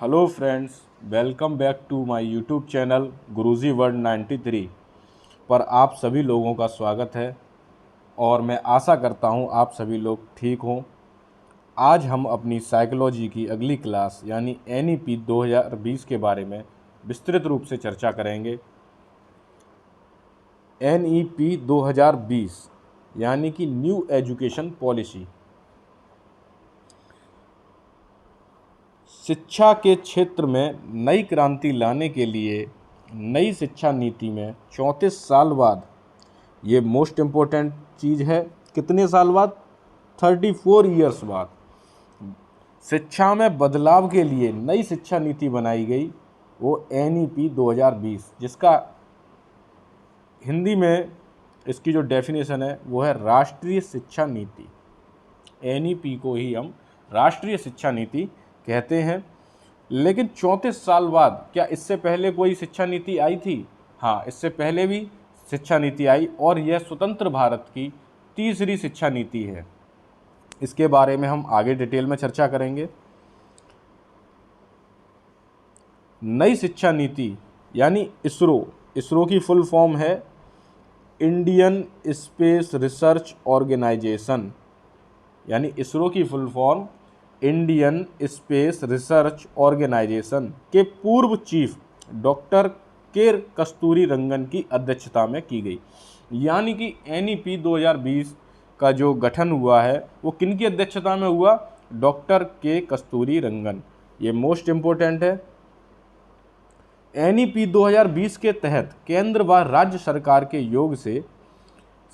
Hello friends, welcome back to my YouTube channel Guruji world 93 पर आप सभी लोगों का स्वागत है और मैं आशा करता हूं आप सभी लोग ठीक हों। आज हम अपनी साइकोलॉजी की अगली क्लास यानी NEP 2020 के बारे में विस्तृत रूप से चर्चा करेंगे। NEP 2020 यानी कि न्यू एजुकेशन पॉलिसी शिक्षा के क्षेत्र में नई क्रांति लाने के लिए नई शिक्षा नीति में 34 साल बाद, ये मोस्ट इम्पोर्टेंट चीज़ है, कितने साल बाद? 34 ईयर्स बाद शिक्षा में बदलाव के लिए नई शिक्षा नीति बनाई गई, वो NEP 2020, जिसका हिंदी में इसकी जो डेफिनेशन है वो है राष्ट्रीय शिक्षा नीति। NEP को ही हम राष्ट्रीय शिक्षा नीति कहते हैं। लेकिन 34 साल बाद, क्या इससे पहले कोई शिक्षा नीति आई थी? हाँ, इससे पहले भी शिक्षा नीति आई और यह स्वतंत्र भारत की तीसरी शिक्षा नीति है। इसके बारे में हम आगे डिटेल में चर्चा करेंगे। नई शिक्षा नीति यानी इसरो की फुल फॉर्म है इंडियन स्पेस रिसर्च ऑर्गेनाइजेशन, यानी इसरो की full form Indian space research organisation के पूर्व चीफ डॉक्टर के कस्तूरी रंगन की अध्यक्षता में की गई। यानी कि NEP 2020 का जो गठन हुआ है वो किन की अध्यक्षता में हुआ? डॉक्टर के कस्तूरी रंगन। ये मोस्ट इम्पोर्टेंट है। NEP 2020 के तहत केंद्र व राज्य सरकार के योग से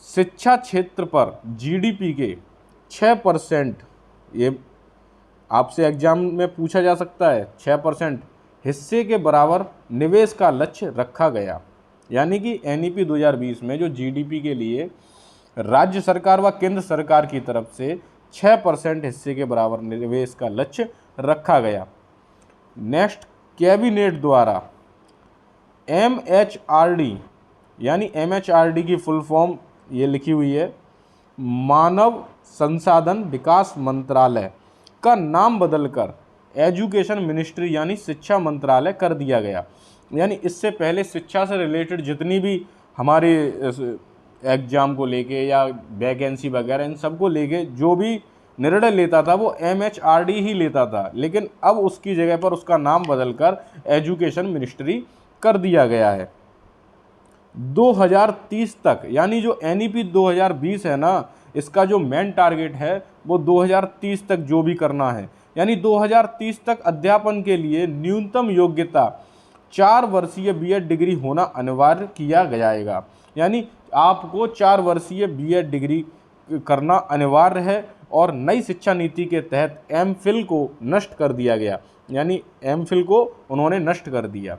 शिक्षा क्षेत्र पर GDP के 6%, ये आपसे एग्जाम में पूछा जा सकता है, 6% हिस्से के बराबर निवेश का लक्ष्य रखा गया। यानी कि NEP 2020 में जो GDP के लिए राज्य सरकार व केंद्र सरकार की तरफ से 6% हिस्से के बराबर निवेश का लक्ष्य रखा गया। नेक्स्ट, कैबिनेट द्वारा MHRD, यानी MHRD की फुल फॉर्म ये लिखी हुई है, मानव संसाधन विकास मंत्रालय, का नाम बदलकर एजुकेशन मिनिस्ट्री यानी शिक्षा मंत्रालय कर दिया गया। यानी इससे पहले शिक्षा से रिलेटेड जितनी भी हमारे एग्जाम को लेके या वैकेंसी वगैरह इन सब को लेके जो भी निर्णय लेता था वो MHRD ही लेता था, लेकिन अब उसकी जगह पर उसका नाम बदलकर एजुकेशन मिनिस्ट्री कर दिया गया है। 2030 तक, यानी जो NEP 2020 है ना, इसका जो मेन टारगेट है वो 2030 तक जो भी करना है, यानी 2030 तक अध्यापन के लिए न्यूनतम योग्यता 4 वर्षीय B.Ed डिग्री होना अनिवार्य किया जाएगा। यानी आपको 4 वर्षीय B.Ed डिग्री करना अनिवार्य है। और नई शिक्षा नीति के तहत MPhil को नष्ट कर दिया गया, यानी MPhil को उन्होंने नष्ट कर दिया।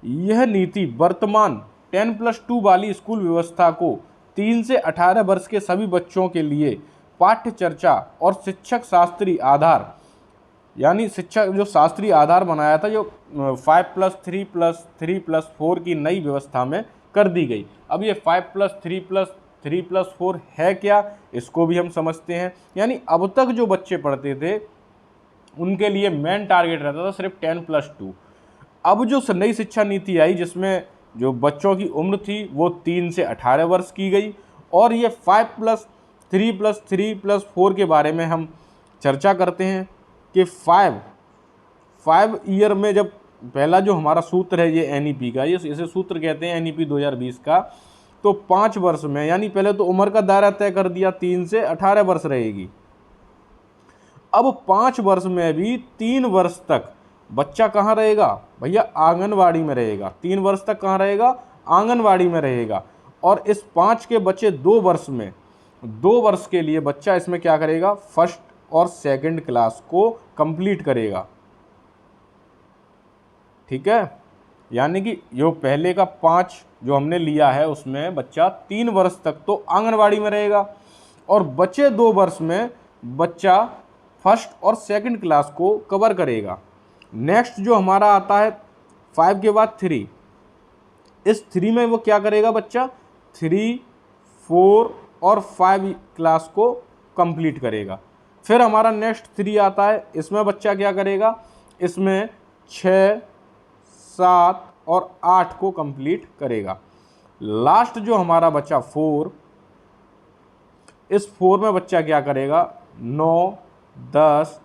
यह नीति वर्तमान 10+2 वाली स्कूल व्यवस्था को 3 से 18 वर्ष के सभी बच्चों के लिए पाठ्य चर्चा और शिक्षक शास्त्री आधार, यानी शिक्षा जो शास्त्रीय आधार बनाया था, जो 5+3+3+4 की नई व्यवस्था में कर दी गई। अब ये 5+3+3+4 है क्या, इसको भी हम समझते हैं। यानी अब तक जो बच्चे पढ़ते थे उनके लिए मेन टारगेट रहता था सिर्फ 10+2। अब जो नई शिक्षा नीति आई जिसमें जो बच्चों की उम्र थी वो 3 से 18 वर्ष की गई, और ये 5+3+3+4 के बारे में हम चर्चा करते हैं कि 5 ईयर में, जब पहला जो हमारा सूत्र है ये NEP का, ये इसे सूत्र कहते हैं NEP 2020 का, तो 5 वर्ष में, यानी पहले तो उम्र का दायरा तय कर दिया 3 से 18 वर्ष रहेगी। अब 5 वर्ष में भी 3 वर्ष तक बच्चा कहाँ रहेगा भैया? आंगनवाड़ी में रहेगा। 3 वर्ष तक कहाँ रहेगा? आंगनवाड़ी में रहेगा। और इस 5 के बचे 2 वर्ष में, 2 वर्ष के लिए बच्चा इसमें क्या करेगा? फर्स्ट और सेकंड क्लास को कंप्लीट करेगा। ठीक है, यानी कि जो पहले का 5 जो हमने लिया है उसमें बच्चा 3 वर्ष तक तो आंगनवाड़ी में रहेगा, और बचे 2 वर्ष में बच्चा फर्स्ट और सेकंड क्लास को कवर करेगा। नेक्स्ट जो हमारा आता है 5 के बाद 3, इस 3 में वो क्या करेगा बच्चा? 3, 4 और 5 क्लास को कंप्लीट करेगा। फिर हमारा नेक्स्ट 3 आता है, इसमें बच्चा क्या करेगा? इसमें 6, 7 और 8 को कंप्लीट करेगा। लास्ट जो हमारा बचा 4, इस 4 में बच्चा क्या करेगा, 9, 10,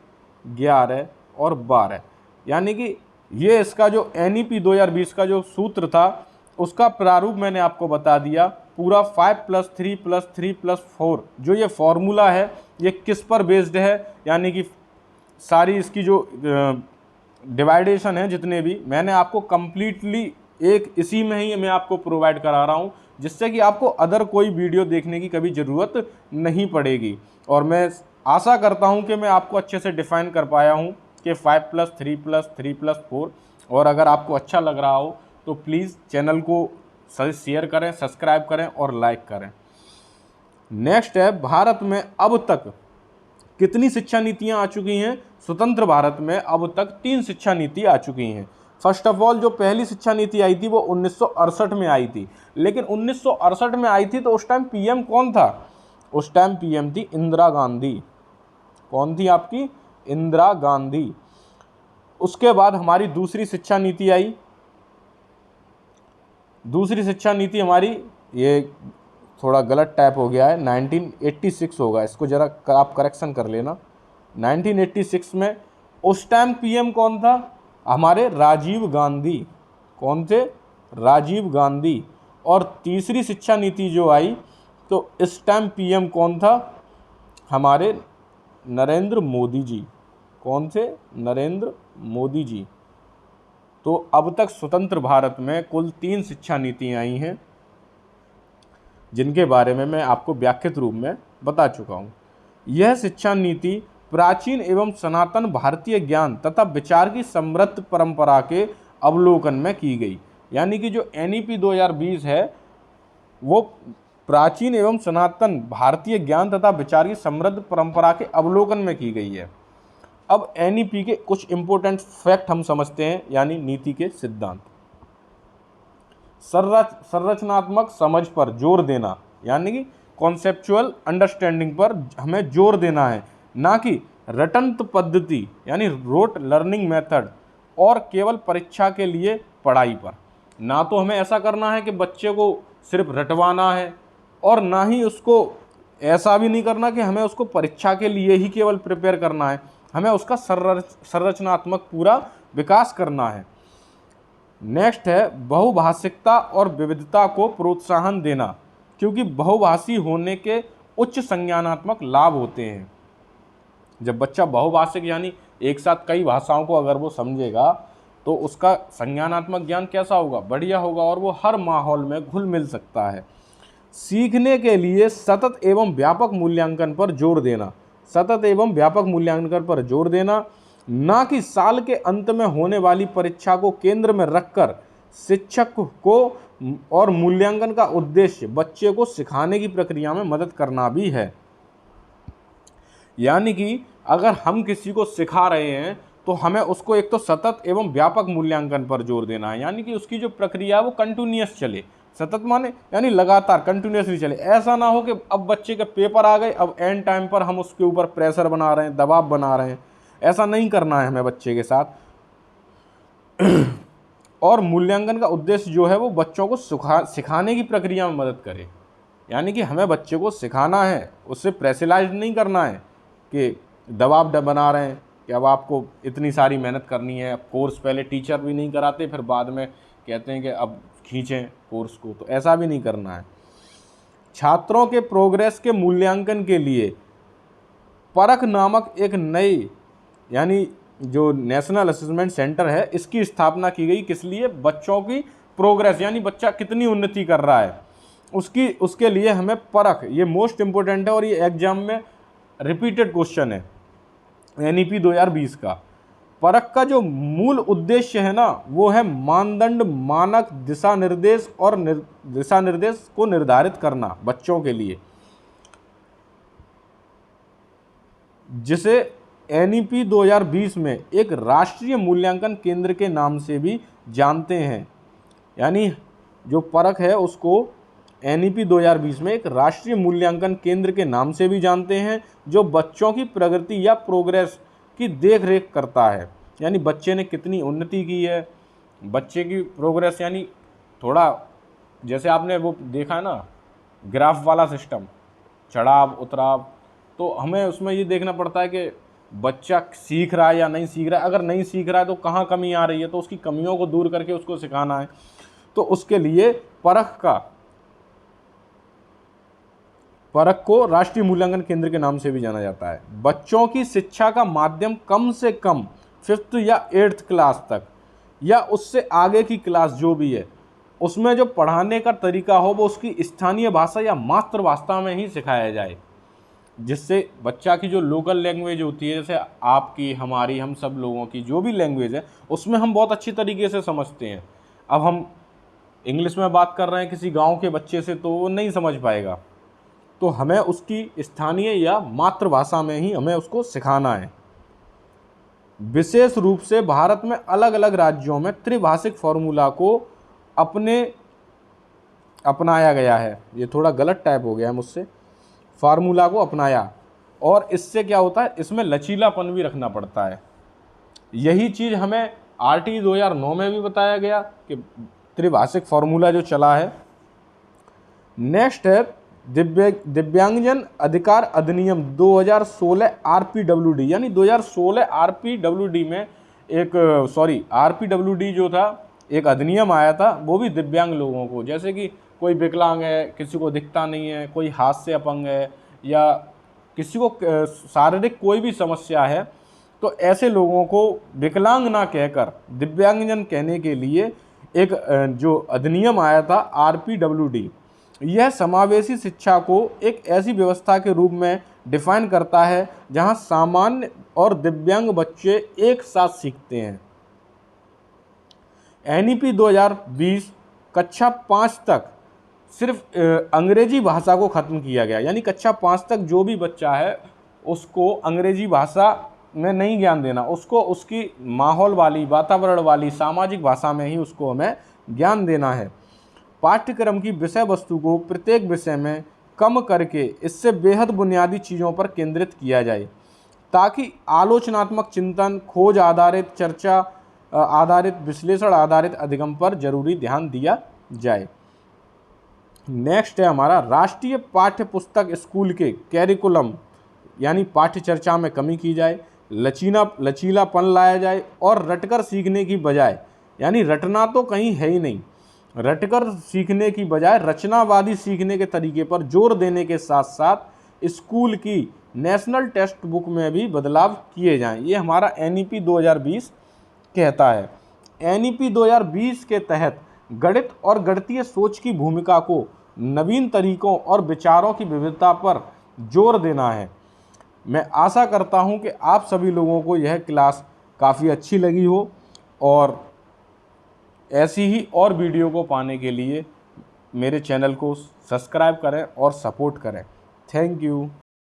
11 और 12। यानी कि ये इसका जो NEP 2020 का जो सूत्र था उसका प्रारूप मैंने आपको बता दिया। पूरा 5+3+3+4 जो ये फॉर्मूला है ये किस पर बेस्ड है, यानी कि सारी इसकी जो डिवाइडेशन है जितने भी मैंने आपको कंप्लीटली एक इसी में ही मैं आपको प्रोवाइड करा रहा हूँ, जिससे कि आपको अदर कोई वीडियो देखने की कभी ज़रूरत नहीं पड़ेगी। और मैं आशा करता हूँ कि मैं आपको अच्छे से डिफ़ाइन कर पाया हूँ कि 5+3+3+4। और अगर आपको अच्छा लग रहा हो तो प्लीज़ चैनल को शेयर करें, सब्सक्राइब करें और लाइक करें। नेक्स्ट है, भारत में अब तक कितनी शिक्षा नीतियाँ आ चुकी हैं। स्वतंत्र भारत में अब तक 3 शिक्षा नीति आ चुकी हैं। फर्स्ट ऑफ ऑल जो पहली शिक्षा नीति आई थी वो 1968 में आई थी, लेकिन 1968 में आई थी तो उस टाइम PM कौन था, उस टाइम PM थी इंदिरा गांधी। कौन थी आपकी, इंदिरा गांधी। उसके बाद हमारी दूसरी शिक्षा नीति आई। दूसरी शिक्षा नीति हमारी, ये थोड़ा गलत टाइप हो गया है, 1986 होगा, इसको ज़रा आप करेक्शन कर लेना। 1986 में उस टाइम PM कौन था, हमारे राजीव गांधी। कौन थे, राजीव गांधी। और तीसरी शिक्षा नीति जो आई तो इस टाइम PM कौन था, हमारे नरेंद्र मोदी जी। कौन थे, नरेंद्र मोदी जी। तो अब तक स्वतंत्र भारत में कुल 3 शिक्षा नीतियाँ आई हैं, जिनके बारे में मैं आपको व्याख्यात रूप में बता चुका हूँ। यह शिक्षा नीति प्राचीन एवं सनातन भारतीय ज्ञान तथा विचार की समृद्ध परंपरा के अवलोकन में की गई। यानी कि जो NEP 2020 है वो प्राचीन एवं सनातन भारतीय ज्ञान तथा विचार की समृद्ध परंपरा के अवलोकन में की गई है। अब NEP के कुछ इंपॉर्टेंट फैक्ट हम समझते हैं, यानी नीति के सिद्धांत। संरचनात्मक समझ पर जोर देना, यानी कि कॉन्सेप्चुअल अंडरस्टैंडिंग पर हमें जोर देना है, ना कि रटंत पद्धति यानी रोट लर्निंग मेथड और केवल परीक्षा के लिए पढ़ाई पर। ना तो हमें ऐसा करना है कि बच्चे को सिर्फ रटवाना है, और ना ही उसको ऐसा भी नहीं करना कि हमें उसको परीक्षा के लिए ही केवल प्रिपेयर करना है। हमें उसका संरचनात्मक पूरा विकास करना है। नेक्स्ट है, बहुभाषिकता और विविधता को प्रोत्साहन देना, क्योंकि बहुभाषी होने के उच्च संज्ञानात्मक लाभ होते हैं। जब बच्चा बहुभाषिक यानी एक साथ कई भाषाओं को अगर वो समझेगा तो उसका संज्ञानात्मक ज्ञान कैसा होगा, बढ़िया होगा, और वो हर माहौल में घुल मिल सकता है। सीखने के लिए सतत एवं व्यापक मूल्यांकन पर जोर देना, सतत एवं व्यापक मूल्यांकन पर जोर देना, ना कि साल के अंत में होने वाली परीक्षा को केंद्र में रखकर शिक्षक को और मूल्यांकन का उद्देश्य बच्चे को सिखाने की प्रक्रिया में मदद करना भी है। यानी कि अगर हम किसी को सिखा रहे हैं तो हमें उसको एक तो सतत एवं व्यापक मूल्यांकन पर जोर देना है, यानी कि उसकी जो प्रक्रिया है वो कंटिन्यूअस चले। सतत माने यानी लगातार कंटिन्यूअसली चले। ऐसा ना हो कि अब बच्चे के पेपर आ गए, अब एंड टाइम पर हम उसके ऊपर प्रेशर बना रहे हैं, दबाव बना रहे हैं। ऐसा नहीं करना है हमें बच्चे के साथ। और मूल्यांकन का उद्देश्य जो है वो बच्चों को सिखाने की प्रक्रिया में मदद करे। यानी कि हमें बच्चे को सिखाना है, उससे प्रेशराइज नहीं करना है कि दबाव बना रहे हैं कि अब आपको इतनी सारी मेहनत करनी है। अब कोर्स पहले टीचर भी नहीं कराते, फिर बाद में कहते हैं कि अब खींचें कोर्स को, तो ऐसा भी नहीं करना है। छात्रों के प्रोग्रेस के मूल्यांकन के लिए परख नामक एक नई यानी जो नेशनल असेसमेंट सेंटर है इसकी स्थापना की गई। किस लिए, बच्चों की प्रोग्रेस यानी बच्चा कितनी उन्नति कर रहा है उसके लिए हमें परख, ये मोस्ट इम्पोर्टेंट है और ये एग्जाम में रिपीटेड क्वेश्चन है NEP 2020 का। परख का जो मूल उद्देश्य है ना वो है मानदंड, मानक, दिशा निर्देश और दिशा निर्देश को निर्धारित करना बच्चों के लिए, जिसे NEP 2020 में एक राष्ट्रीय मूल्यांकन केंद्र के नाम से भी जानते हैं। यानी जो परख है उसको NEP 2020 में एक राष्ट्रीय मूल्यांकन केंद्र के नाम से भी जानते हैं, जो बच्चों की प्रगति या प्रोग्रेस की देखरेख करता है यानी बच्चे ने कितनी उन्नति की है, बच्चे की प्रोग्रेस, यानी थोड़ा जैसे आपने वो देखा ना ग्राफ वाला सिस्टम, चढ़ाव उतराव, तो हमें उसमें ये देखना पड़ता है कि बच्चा सीख रहा है या नहीं सीख रहा है। अगर नहीं सीख रहा है तो कहाँ कमी आ रही है, तो उसकी कमियों को दूर करके उसको सिखाना है। तो उसके लिए परख को राष्ट्रीय मूल्यांकन केंद्र के नाम से भी जाना जाता है। बच्चों की शिक्षा का माध्यम कम से कम 5th या 8th क्लास तक या उससे आगे की क्लास जो भी है, उसमें जो पढ़ाने का तरीका हो वो उसकी स्थानीय भाषा या मातृभाषा में ही सिखाया जाए, जिससे बच्चा की जो लोकल लैंग्वेज होती है, जैसे आपकी, हमारी, हम सब लोगों की जो भी लैंग्वेज है, उसमें हम बहुत अच्छी तरीके से समझते हैं। अब हम इंग्लिश में बात कर रहे हैं किसी गांव के बच्चे से, तो वो नहीं समझ पाएगा, तो हमें उसकी स्थानीय या मातृभाषा में ही हमें उसको सिखाना है। विशेष रूप से भारत में अलग अलग राज्यों में त्रिभाषिक फॉर्मूला को अपनाया गया है। ये थोड़ा गलत टाइप हो गया है मुझसे, फार्मूला को अपनाया, और इससे क्या होता है, इसमें लचीलापन भी रखना पड़ता है। यही चीज़ हमें RT 2009 में भी बताया गया कि त्रिभाषिक फॉर्मूला जो चला है। नेक्स्ट है दिव्यांगजन अधिकार अधिनियम 2016 RPWD, यानी 2016 RPWD में RPWD जो था एक अधिनियम आया था, वो भी दिव्यांग लोगों को, जैसे कि कोई विकलांग है, किसी को दिखता नहीं है, कोई हाथ से अपंग है, या किसी को शारीरिक कोई भी समस्या है, तो ऐसे लोगों को विकलांग ना कहकर दिव्यांगजन कहने के लिए एक जो अधिनियम आया था RPWD, यह समावेशी शिक्षा को एक ऐसी व्यवस्था के रूप में डिफाइन करता है जहां सामान्य और दिव्यांग बच्चे एक साथ सीखते हैं। NEP 2020 कक्षा 5 तक सिर्फ अंग्रेजी भाषा को ख़त्म किया गया, यानी कक्षा 5 तक जो भी बच्चा है उसको अंग्रेजी भाषा में नहीं ज्ञान देना, उसको उसकी माहौल वाली, वातावरण वाली, सामाजिक भाषा में ही उसको हमें ज्ञान देना है। पाठ्यक्रम की विषय वस्तु को प्रत्येक विषय में कम करके इससे बेहद बुनियादी चीज़ों पर केंद्रित किया जाए, ताकि आलोचनात्मक चिंतन, खोज आधारित चर्चा आधारित, विश्लेषण आधारित अधिगम पर जरूरी ध्यान दिया जाए। नेक्स्ट है हमारा राष्ट्रीय पाठ्य पुस्तक स्कूल के कैरिकुलम, यानी पाठ्य चर्चा में कमी की जाए, लचीलापन लाया जाए, और रटकर सीखने की बजाय, यानी रटना तो कहीं है ही नहीं, रटकर सीखने की बजाय रचनावादी सीखने के तरीके पर जोर देने के साथ साथ स्कूल की नेशनल टेक्स्ट बुक में भी बदलाव किए जाएं। ये हमारा NEP 2020 कहता है। NEP 2020 के तहत गणित और गणितीय सोच की भूमिका को नवीन तरीकों और विचारों की विविधता पर जोर देना है। मैं आशा करता हूं कि आप सभी लोगों को यह क्लास काफ़ी अच्छी लगी हो, और ऐसी ही और वीडियो को पाने के लिए मेरे चैनल को सब्सक्राइब करें और सपोर्ट करें। Thank you.